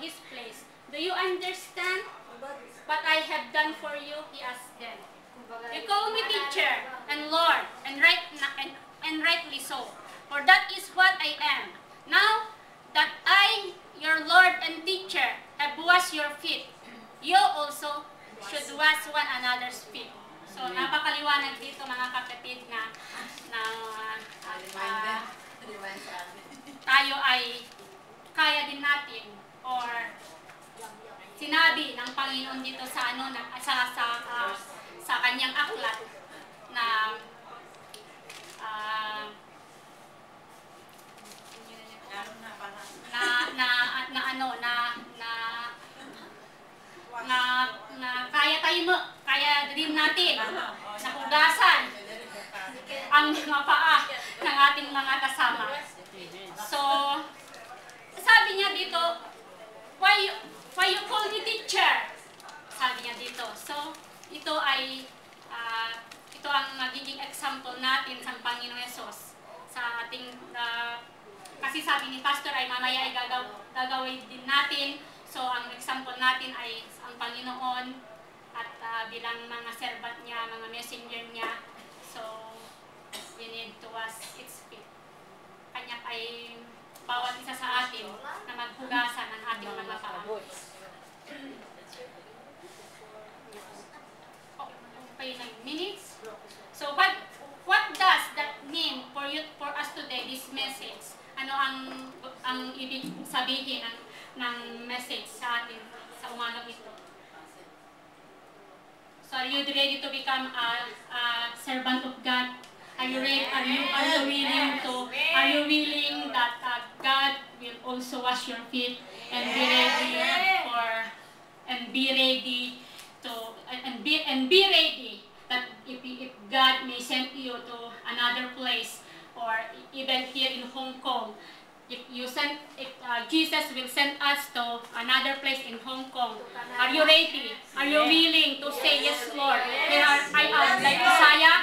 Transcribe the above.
his place. Do you understand what I have done for you? He asked them. You call me teacher and Lord, and rightly so, for that is what I am. Now that I, your Lord and teacher, have washed your feet, you also should wash one another's feet. So, napakaliwanag dito mga kapatid na tayo ay kaya din natin, or sinabi ng Panginoon dito sa sa kanyang aklat na kaya din natin na hugasan ang mga paa ng ating mga kasama. So, sabi niya dito, why you call me teacher? Sabi niya dito. So, ito ang magiging example natin sa Panginoon Yesus sa ating kasi sabi ni Pastor ay mamaya ay gagawin din natin. So, ang example natin ay ang Panginoon at bilang mga servant niya, mga messenger niya. So, we need to wash its feet. Kanya ay bawat isa sa atin na maghugasan ng ating mga paa. Okay, 9 minutes. So, what does that mean for us today, this message? Ano ang ibig sabihin ng message sa atin sa umagang ito? So, are you ready to become a servant of God? Are you ready? Are you willing that God will also wash your feet and be ready that if God may send you to another place, or even here in Hong Kong, if Jesus will send us to another place in Hong Kong, are you ready? Are you willing to say, yes, Lord? Here I am, like Isaiah.